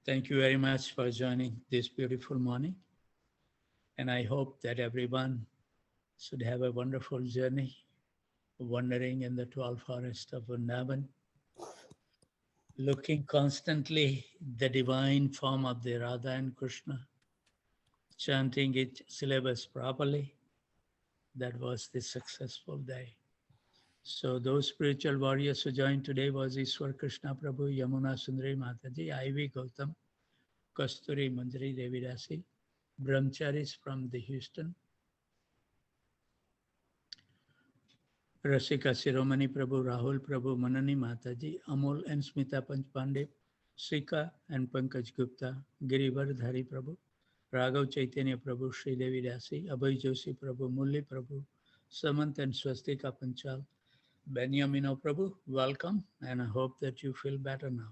Thank you very much for joining this beautiful morning. And I hope that everyone should have a wonderful journey, wandering in the 12 forests of Vrindavan, looking constantly the divine form of the Radha and Krishna, chanting each syllabus properly. That was the successful day. So those spiritual warriors who joined today was Ishwar Krishna Prabhu, Yamuna Sundari Mataji, Ivy Gautam, Kasturi Manjari Devi Dasi, Brahmacharis from the Houston, Rasika Shiromani Prabhu, Rahul Prabhu, Manani Mataji, Amol and Smita Panchpande, Srika and Pankaj Gupta, Girivar Dhari Prabhu, Raghav Chaitanya Prabhu, Sri Devi Dasi, Abhay Joshi Prabhu, Mulli Prabhu, Samant and Swastika Panchal, Benyamino Prabhu, welcome, and I hope that you feel better now.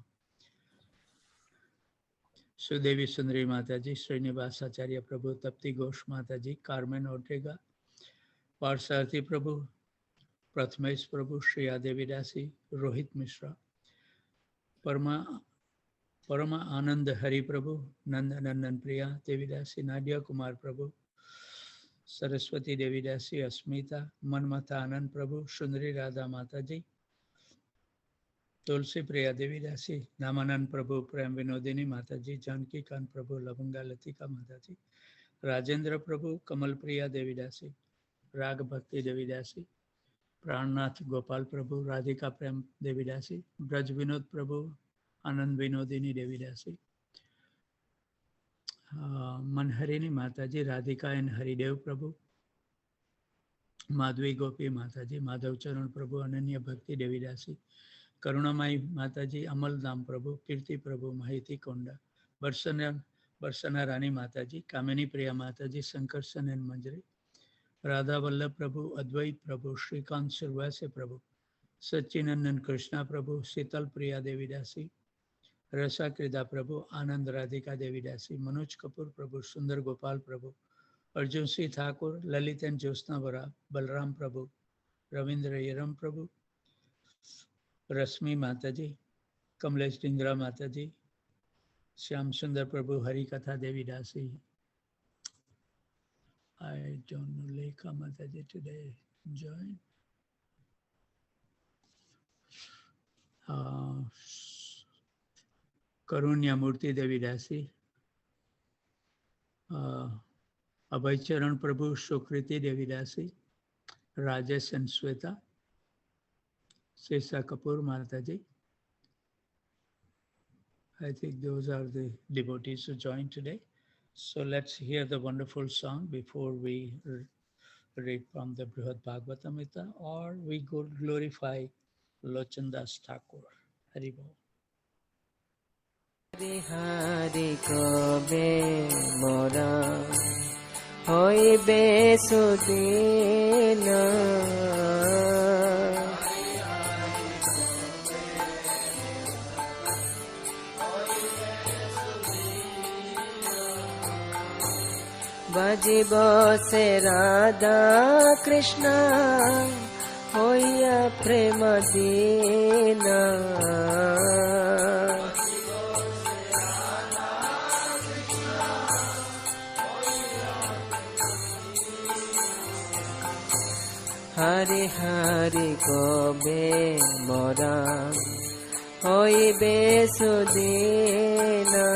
Sudevi Sundari Mataji, Srinivas Acharya Prabhu, Tapti Ghosh Mataji, Carmen Ortega, Parsarthi Prabhu, Prathamesh Prabhu, Shriya Devi Dasi, Rohit Mishra, Parama Anand Hari Prabhu, Nandanandan Priya Devi Dasi, Nadia Kumar Prabhu, Saraswati Devi Dasi, Asmita, Manmata Anand Prabhu, Shundari Radha Mataji, Tulsi Priya Devi Dasi, Namanand Prabhu, Prem Vinodini Mataji, Janki Khan Prabhu, Lavanga Latika Mataji, Rajendra Prabhu, Kamal Priya Devi Dasi, Rag Bhakti Devi Dasi, Prannath Gopal Prabhu, Radhika Prem Devi Dasi, Braj Vinod Prabhu, Anand Vinodini Devi Dasi, Manharini Mataji, Radhika and Haridev Prabhu, Madhvi Gopi Mataji, Madhav Charan Prabhu, Ananya Bhakti Devi Dasi, Karunamai Mataji, Amal Dham Prabhu, Kirti Prabhu, Mahiti Konda, Barsana Rani Mataji, Kamini Priya Mataji, Sankarsan and Manjari, Radha Vallabh Prabhu, Advait Prabhu, Shrikant Sirvase Prabhu, Satchinandan Krishna Prabhu, Sital Priya Devi Dasi, Rasa Krida Prabhu, Anand Radhika Devi Dasi, Manoj Kapoor Prabhu, Sundar Gopal Prabhu, Arjun Sri Thakur, Lalit and Josna Vara, Balram Prabhu, Ravindra Yaram Prabhu, Rasmi Mataji, Kamlesh Dhingra Mataji, Shyam Sundar Prabhu, Hari Katha Devi Dasi. I don't know, Lekha Mataji today join. Karunya Murti Devi Dasi, Abhay Charan Prabhu, Shukriti Devi Dasi, Rajesh and Sweta, Sesa Kapoor Mataji. I think those are the devotees who joined today. So let's hear the wonderful song before we read from the Brihad Bhagavatamrita, or we go glorify Lochana Dasa Thakura. Hari Bol. Hari Hari Kobe Mora Hoibe Sudina Bajibo se Radha Krishna Hoya Prema Dina Hari Hari Kobe Mora Hoibe Sudina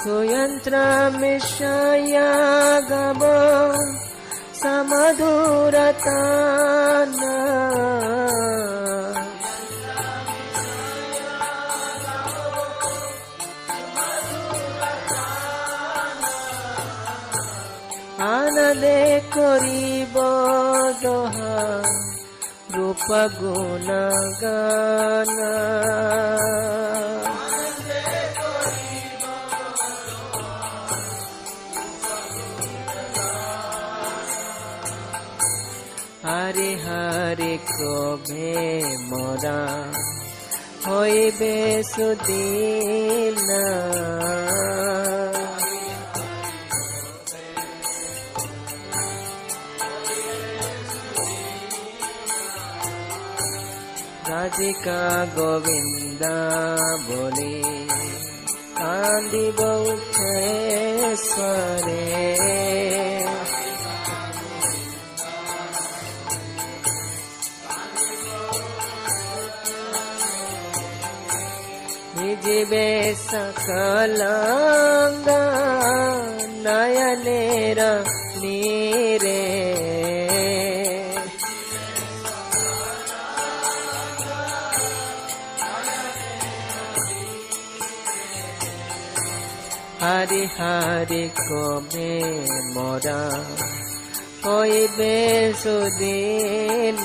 Suyantra Mishaya Gabo Samaduratana Anade Koribo Doha Rupa Guna Gana Hari Hari Kobe Mora হইবে সুদিন রাধিকা গোবিন্দা বলি কান্দিব উচ্চেশ্বরে ভিজিবে সকলাঙ্গ নয়নের নীরে হরি হরি কবে মোরা হইবে সুদিন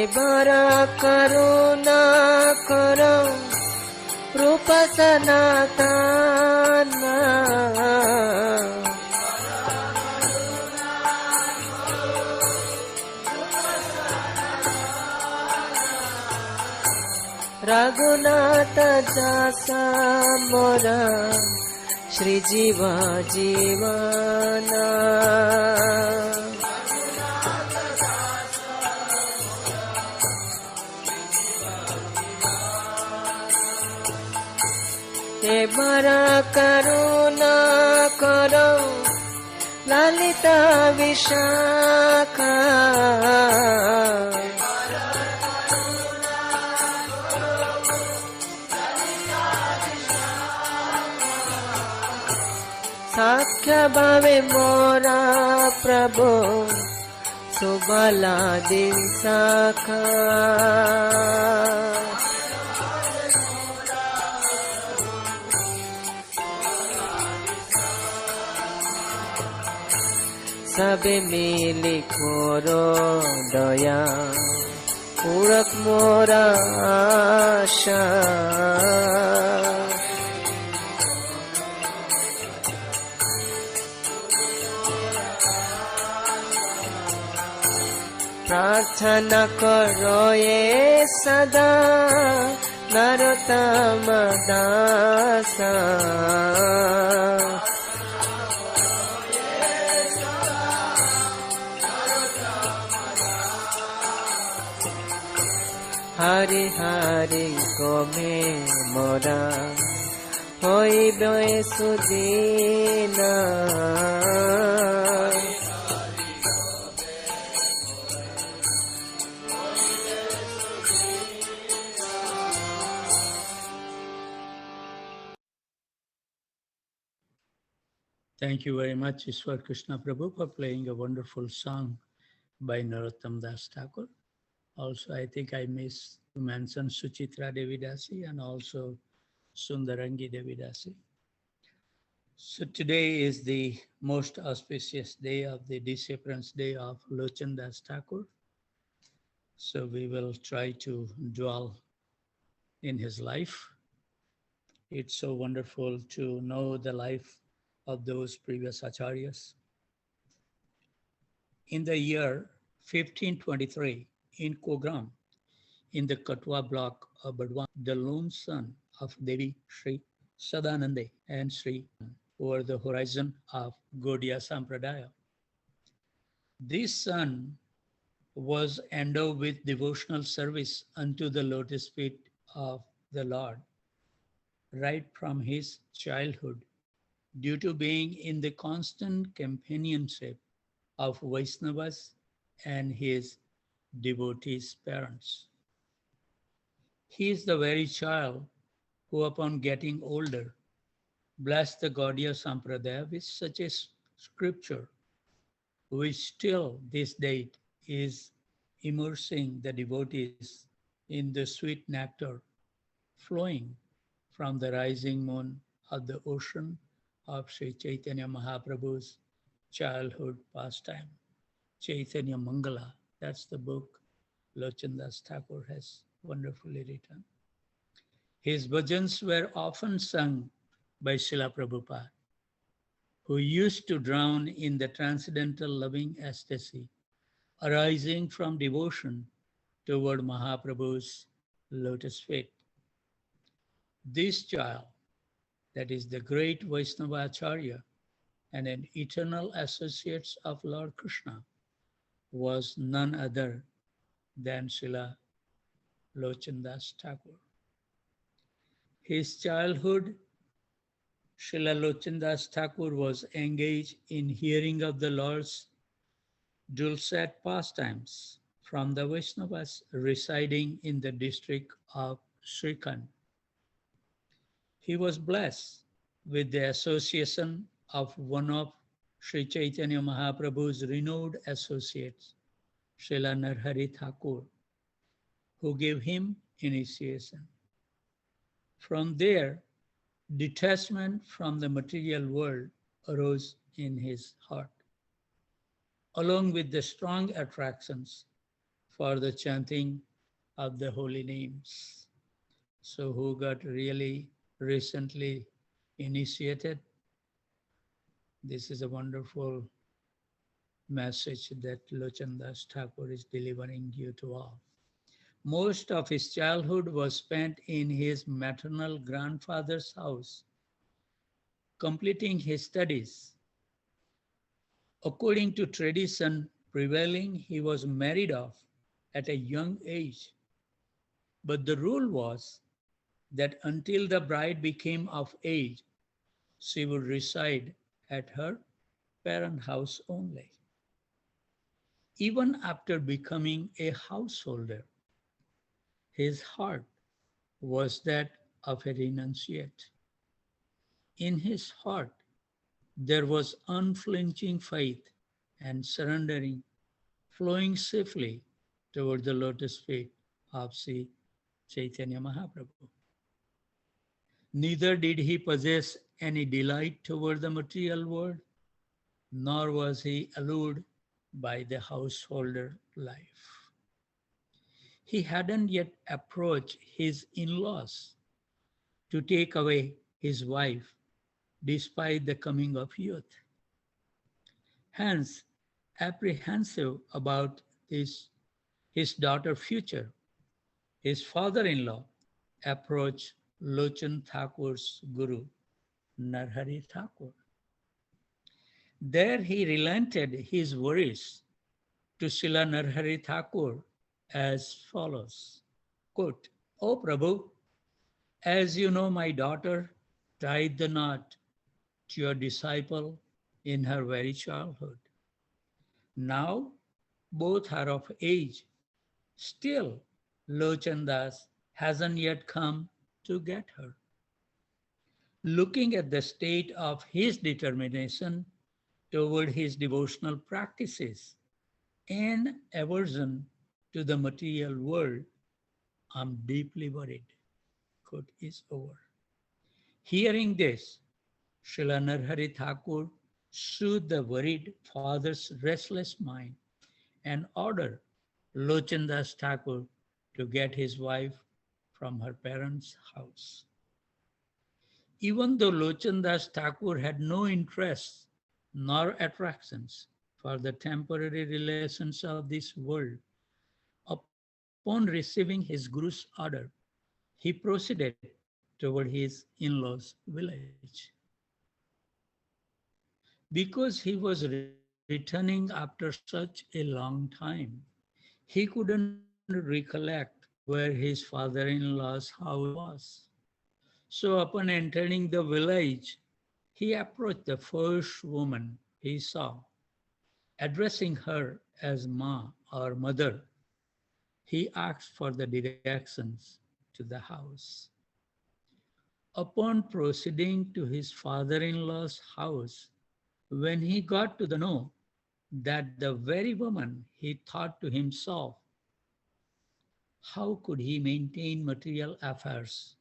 এবার করুণা কর রূপ সনাতন रघुनाथ दासा मोरा श्री जीवा जीवना हे बरा करुणा करो ललिता विशाखा साख्य भावे मोरा प्रभु सुबला दिन साखा सबे मिली कोरो दया पूरक मोरा आशा प्रार्थना करो ये सदा नरोत्तम दासा हरि हरि गोमे मोरा होइबे सुदीना Thank you very much, Ishwar Krishna Prabhu, for playing a wonderful song by Narottam Das Thakur. Also, I think I missed to mention Suchitra Devi Dasi and also Sundarangi Devi Dasi. So today is the most auspicious day of the Disappearance Day of Lochana Dasa Thakura. So we will try to dwell in his life. It's so wonderful to know the life of those previous acharyas. In the year 1523, in Kogram, in the Katwa block of Badwan, the lone son of Devi Sri Sadanande and Sri over the horizon of Gaudiya Sampradaya. This son was endowed with devotional service unto the lotus feet of the Lord right from his childhood, due to being in the constant companionship of Vaishnavas and his devotees' parents. He is the very child who, upon getting older, blessed the Gaudiya Sampradaya with such a scripture, which still this date is immersing the devotees in the sweet nectar flowing from the rising moon of the ocean of Sri Chaitanya Mahaprabhu's childhood pastime. Chaitanya Mangala, that's the book Lochana Dasa Thakura has wonderfully written. His bhajans were often sung by Srila Prabhupada. who used to drown in the transcendental loving ecstasy arising from devotion toward Mahaprabhu's lotus feet. This child, that is the great Vaishnavacharya and an eternal associate of Lord Krishna, was none other than Srila Lochana Dasa Thakura. His childhood, Srila Lochana Dasa Thakura was engaged in hearing of the Lord's dulcet pastimes from the Vaishnavas residing in the district of Srikhand. He was blessed with the association of one of Sri Chaitanya Mahaprabhu's renowned associates, Srila Narhari Thakur, who gave him initiation. From there, detachment from the material world arose in his heart, along with the strong attractions for the chanting of the holy names. So who got really recently initiated? This is a wonderful message that Lochana Dasa Thakura is delivering you to all. Most of his childhood was spent in his maternal grandfather's house, completing his studies. According to tradition prevailing, he was married off at a young age. But the rule was that until the bride became of age, she would reside at her parent house only. Even after becoming a householder, his heart was that of a renunciate. In his heart, there was unflinching faith and surrendering, flowing safely toward the lotus feet of Sri Chaitanya Mahaprabhu. Neither did he possess any delight toward the material world, nor was he allured by the householder life. He hadn't yet approached his in-laws to take away his wife despite the coming of youth. Hence, apprehensive about his daughter's future, his father-in-law approached Lochana Thakur's guru, Narhari Thakur. There he relented his worries to Srila Narhari Thakur as follows, quote, "O Prabhu, as you know, my daughter tied the knot to your disciple in her very childhood. Now both are of age. Still, Lochana Das hasn't yet come to get her. Looking at the state of his determination toward his devotional practices and aversion to the material world, I'm deeply worried." Quote is over. Hearing this, Srila Narhari Thakur soothed the worried father's restless mind and ordered Lochana Das Thakur to get his wife from her parents' house. Even though Lochana Das Thakur had no interest nor attractions for the temporary relations of this world, upon receiving his guru's order, he proceeded toward his in-laws' village. Because he was returning after such a long time, he couldn't recollect where his father-in-law's house was. So upon entering the village, he approached the first woman he saw. Addressing her as Ma or Mother, he asked for the directions to the house. Upon proceeding to his father-in-law's house, when he got to know that the very woman, he thought to himself, how could he maintain material affairs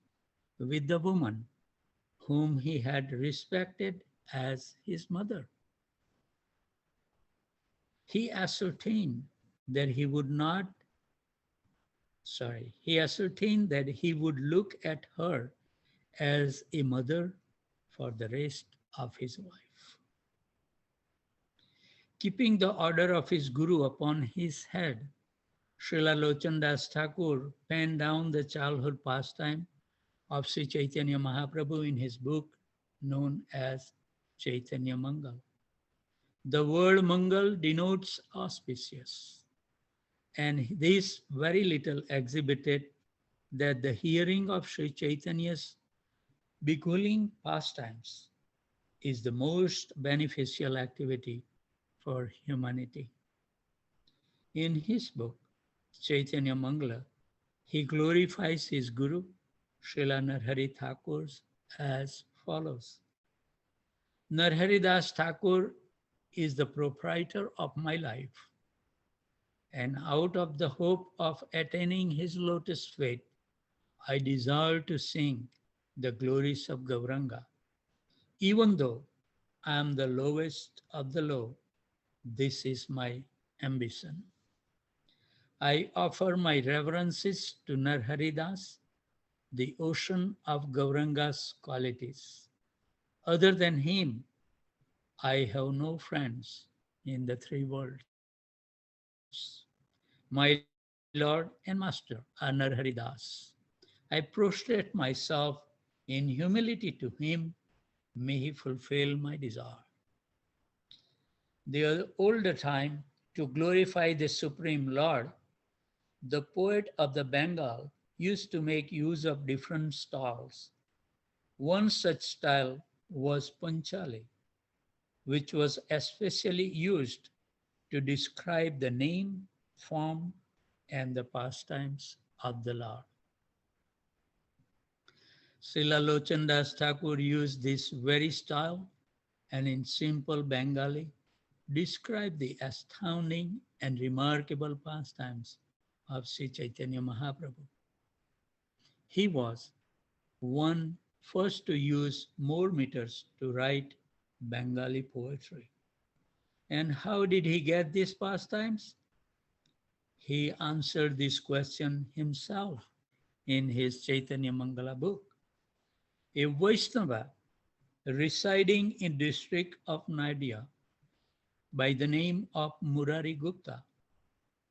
with the woman whom he had respected as his mother? He ascertained that he would look at her as a mother for the rest of his life. Keeping the order of his Guru upon his head, Srila Lochana Dasa Thakur penned down the childhood pastime of Sri Chaitanya Mahaprabhu in his book known as Chaitanya Mangal. The word Mangal denotes auspicious, and this very little exhibited that the hearing of Sri Chaitanya's beguiling pastimes is the most beneficial activity for humanity. In his book, Chaitanya Mangala, he glorifies his Guru, Srila Narhari Thakur, as follows. Narhari Das Thakur is the proprietor of my life, and out of the hope of attaining his lotus feet, I desire to sing the glories of Gauranga. Even though I am the lowest of the low, this is my ambition. I offer my reverences to Narhari Das, the ocean of Gauranga's qualities. Other than him, I have no friends in the three worlds. My Lord and Master are Narhari Das. I prostrate myself in humility to him. May he fulfill my desire. The older time, to glorify the Supreme Lord, the poet of the Bengal used to make use of different styles. One such style was Panchali, which was especially used to describe the name, form, and the pastimes of the Lord. Srila Lochana Dasa Thakur used this very style and in simple Bengali described the astounding and remarkable pastimes of Sri Chaitanya Mahaprabhu. He was one first to use more meters to write Bengali poetry. And how did he get these pastimes? He answered this question himself in his Chaitanya Mangala book. A Vaishnava residing in district of Nadia by the name of Murari Gupta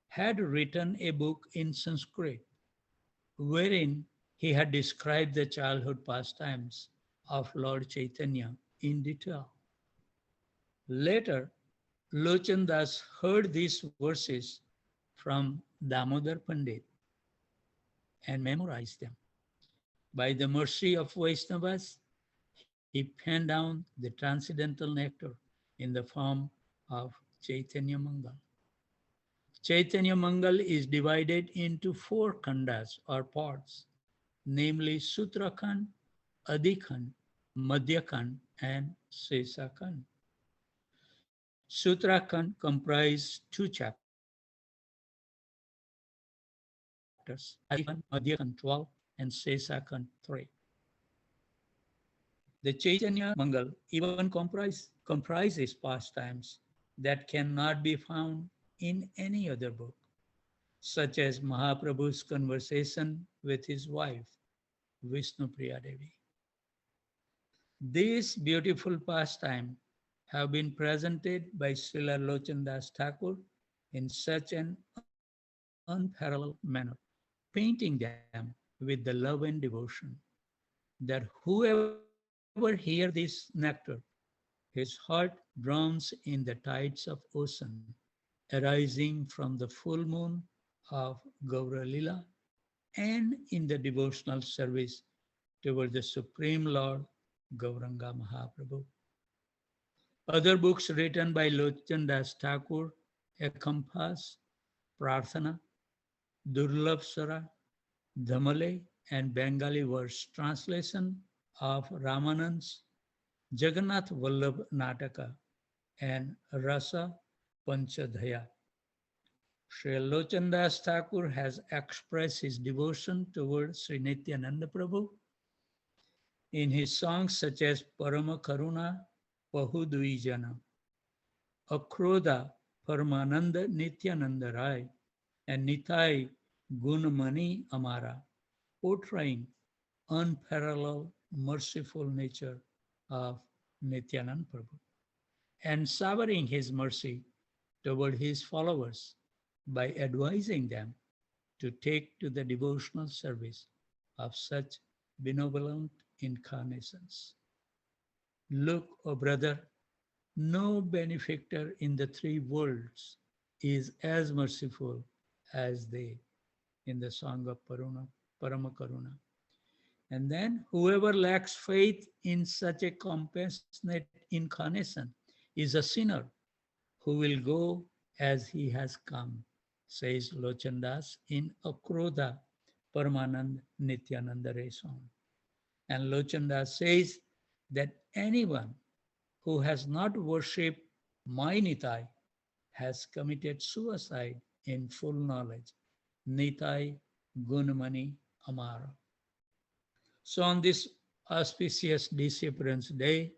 had written a book in Sanskrit wherein he had described the childhood pastimes of Lord Chaitanya in detail. Later, Lochana Das heard these verses from Damodar Pandit and memorized them. By the mercy of Vaishnavas, he penned down the transcendental nectar in the form of Chaitanya Mangal. Chaitanya Mangal is divided into 4 khandas or parts, namely Sutra Khand, Adi Khand, Madhya Khand, and Sesa Khand. Sutra Khand comprise 2 chapters, Adi Khand, Madhya Khand 12, and Sesa Khand 3. The Chaitanya Mangal even comprises pastimes that cannot be found in any other book, such as Mahaprabhu's conversation with his wife, Vishnu Priya Devi. These beautiful pastimes have been presented by Srila Lochana Dasa Thakur in such an unparalleled manner, painting them with the love and devotion, that whoever hears this nectar, his heart drowns in the tides of ocean arising from the full moon of Gaura Lila and in the devotional service toward the Supreme Lord Gauranga Mahaprabhu. Other books written by Lochana Dasa Thakur encompass Prarthana, Durlabh Dhamale, and Bengali verse translation of Ramanand's Jagannath Vallabh Nataka and Rasa Panchadhaya. Sri Lochana Dasa Thakur has expressed his devotion toward Sri Nityananda Prabhu in his songs such as Parama Karuna Pahudvijana, Akrodha Paramananda Nityananda Rai, and Nitai Gunamani Amara, portraying unparalleled merciful nature of Nityananda Prabhu and savoring his mercy toward his followers by advising them to take to the devotional service of such benevolent incarnations. Look, O brother, no benefactor in the three worlds is as merciful as they, in the song of Paramakaruna. And then whoever lacks faith in such a compassionate incarnation is a sinner who will go as he has come, says Lochandas in Akrodha Paramanand Nityananda Ray song. And Lochandas says that anyone who has not worshipped my Nitai has committed suicide in full knowledge. Nitai Gunmani Amara. So on this auspicious disappearance day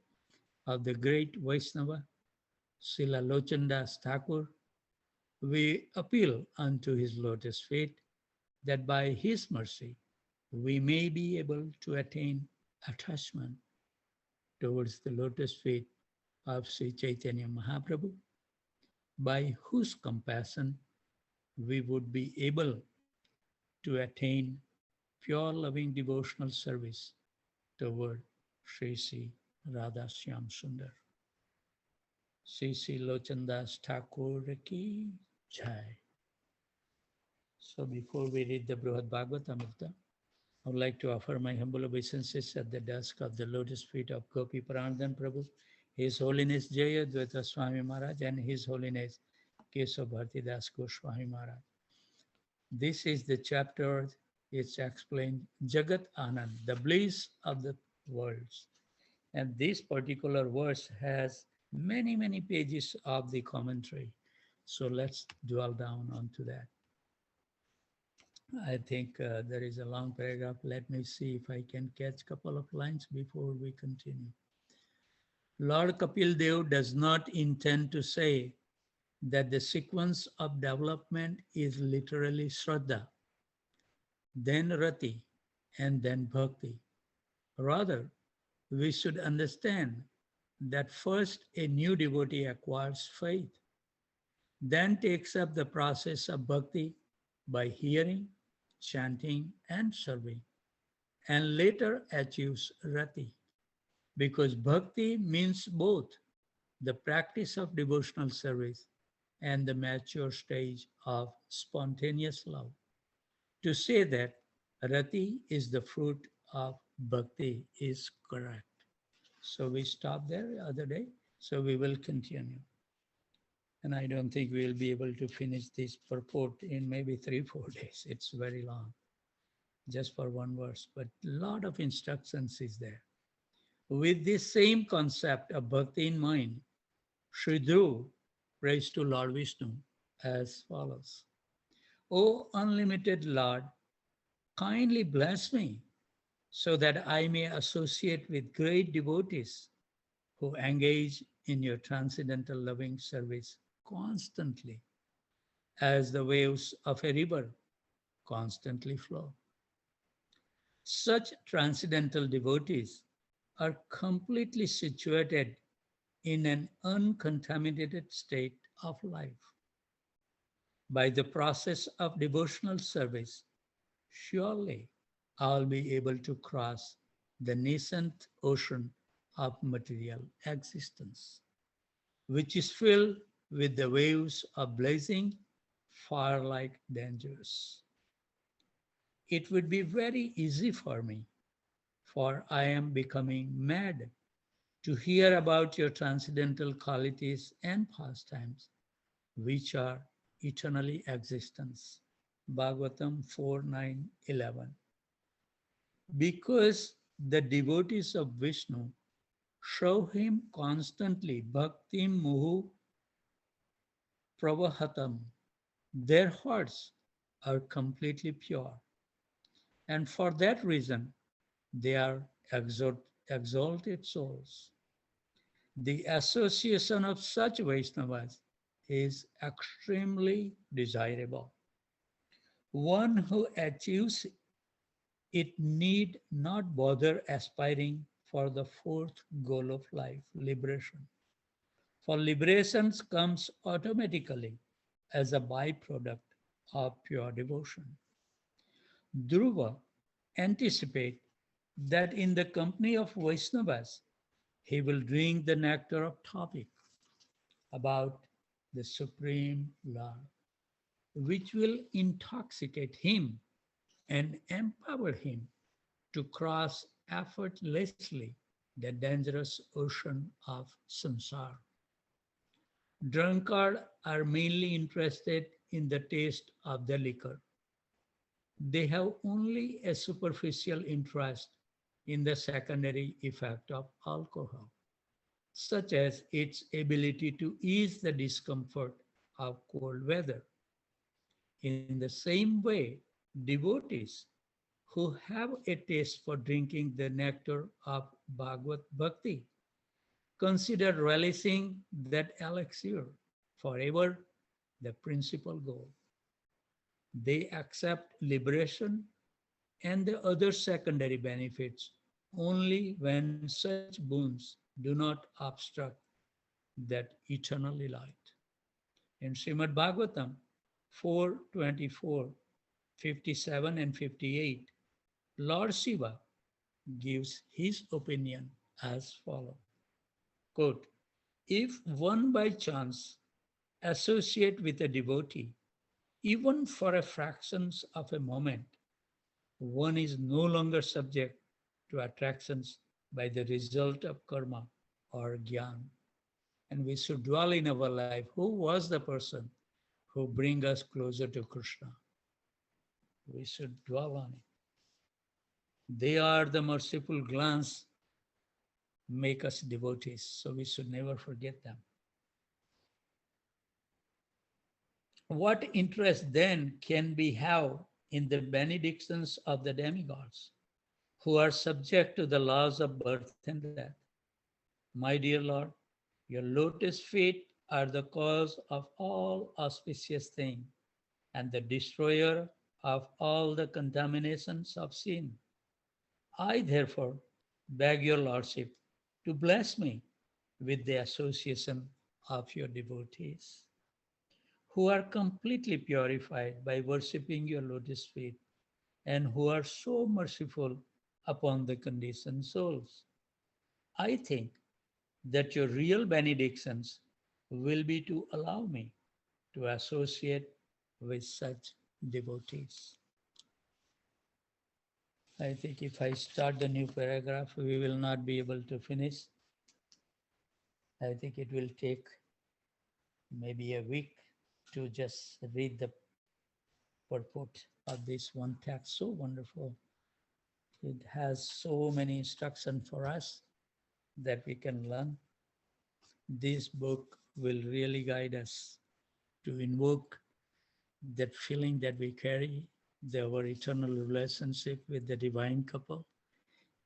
of the great Vaishnava, Srila Lochandas Thakur, we appeal unto his lotus feet that by his mercy we may be able to attain attachment towards the lotus feet of Sri Chaitanya Mahaprabhu, by whose compassion we would be able to attain pure loving devotional service toward Sri Sri Radha Shyam Sundar. Sri Sri Lochandas Thakur ki jai. So before we read the Brihad Bhagavatamrita, I would like to offer my humble obeisances at the dusk of the lotus feet of Gopi Pranadhan Prabhu, His Holiness Jaya Dvaita Swami Maharaj, and His Holiness Keshav Bhartidas Goswami Maharaj. This is the chapter, it's explained, Jagat Anand, the bliss of the worlds. And this particular verse has many, many pages of the commentary. So let's dwell down onto that. I think there is a long paragraph. Let me see if I can catch a couple of lines before we continue. Lord Kapil Dev does not intend to say that the sequence of development is literally Shraddha, then Rati, and then Bhakti. Rather, we should understand that first a new devotee acquires faith, then takes up the process of bhakti by hearing, chanting, and serving, and later achieves rati, because bhakti means both the practice of devotional service and the mature stage of spontaneous love. To say that rati is the fruit of bhakti is correct. So we stopped there the other day, so we will continue. And I don't think we'll be able to finish this purport in maybe 3-4 days. It's very long, just for one verse, but a lot of instructions is there. With this same concept of bhakti in mind, Sri Dhruv prays to Lord Vishnu as follows. O unlimited Lord, kindly bless me so that I may associate with great devotees who engage in your transcendental loving service constantly, as the waves of a river constantly flow. Such transcendental devotees are completely situated in an uncontaminated state of life. By the process of devotional service, surely I'll be able to cross the nascent ocean of material existence, which is filled with the waves of blazing fire-like dangers. It would be very easy for me, for I am becoming mad to hear about your transcendental qualities and pastimes, which are eternally existence. Bhagavatam 4:9-11. Because the devotees of Vishnu show him constantly bhaktim muhu pravahatam, their hearts are completely pure. And for that reason, they are exalted souls. The association of such Vaishnavas is extremely desirable. One who achieves it need not bother aspiring for the fourth goal of life, liberation. For liberation comes automatically as a byproduct of pure devotion. Dhruva anticipates that in the company of Vaishnavas, he will drink the nectar of topic about the Supreme Lord, which will intoxicate him and empower him to cross effortlessly the dangerous ocean of samsara. Drunkards are mainly interested in the taste of the liquor. They have only a superficial interest in the secondary effect of alcohol, such as its ability to ease the discomfort of cold weather. In the same way, devotees who have a taste for drinking the nectar of Bhagavad Bhakti consider relishing that elixir forever the principal goal. They accept liberation and the other secondary benefits only when such boons do not obstruct that eternal delight. In Srimad Bhagavatam 4:24, 57 and 58, Lord Shiva gives his opinion as follows. Quote, if one by chance associate with a devotee, even for a fraction of a moment, one is no longer subject to attractions by the result of karma or jnana. And we should dwell in our life. Who was the person who bring us closer to Krishna? We should dwell on it. They are the merciful glance make us devotees, so we should never forget them. What interest then can we have in the benedictions of the demigods who are subject to the laws of birth and death? My dear Lord, your lotus feet are the cause of all auspicious things and the destroyer of all the contaminations of sin. I therefore beg your Lordship to bless me with the association of your devotees who are completely purified by worshipping your lotus feet and who are so merciful upon the conditioned souls. I think that your real benedictions will be to allow me to associate with such devotees. I think if I start the new paragraph, we will not be able to finish. I think it will take maybe a week to just read the purport of this one text. So wonderful. It has so many instructions for us that we can learn. This book will really guide us to invoke that feeling that we carry, our eternal relationship with the divine couple.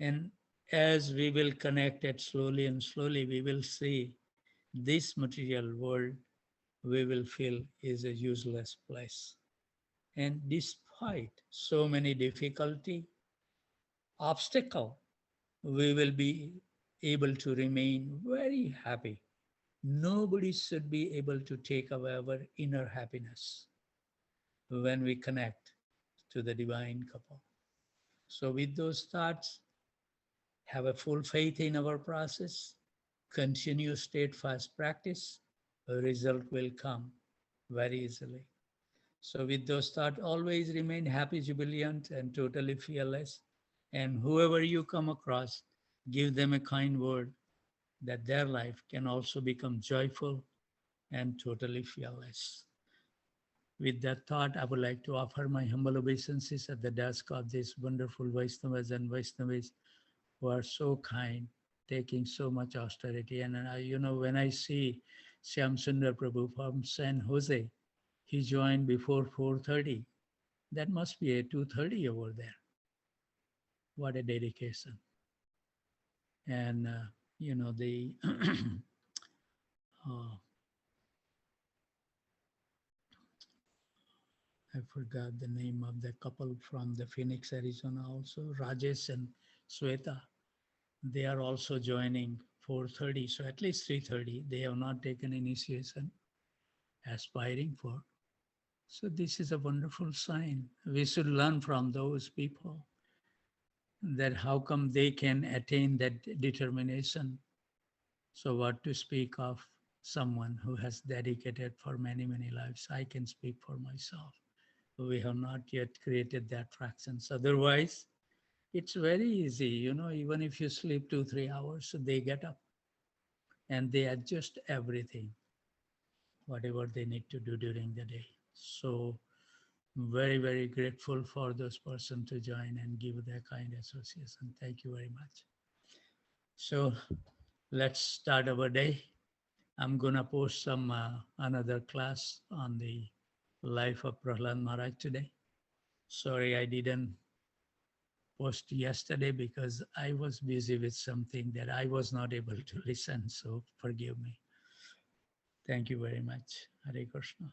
And as we will connect it slowly and slowly, we will see this material world we will feel is a useless place. And despite so many difficulty, obstacle, we will be able to remain very happy. Nobody should be able to take away our inner happiness when we connect to the divine couple. So with those thoughts, have a full faith in our process, continue steadfast practice, a result will come very easily. So with those thoughts, always remain happy, jubilant, and totally fearless. And whoever you come across, give them a kind word that their life can also become joyful and totally fearless. With that thought, I would like to offer my humble obeisances at the desk of these wonderful Vaishnavas and Vaishnavis who are so kind, taking so much austerity. And when I see Shyam Sundar Prabhu from San Jose, he joined before 4:30. That must be a 2:30 over there. What a dedication. And, the I forgot the name of the couple from the Phoenix, Arizona also, Rajesh and Sweta. They are also joining 4:30, so at least 3:30, they have not taken initiation, aspiring for. So this is a wonderful sign. We should learn from those people that how come they can attain that determination. So what to speak of someone who has dedicated for many, many lives? I can speak for myself. We have not yet created that fractions. Otherwise, it's very easy, even if you sleep 2-3 hours, they get up and they adjust everything, whatever they need to do during the day. So very, very grateful for those person to join and give their kind association. Thank you very much. So let's start our day. I'm gonna post some another class on the life of Prahlad Maharaj today. Sorry, I didn't post yesterday because I was busy with something that I was not able to listen. So forgive me. Thank you very much. Hare Krishna.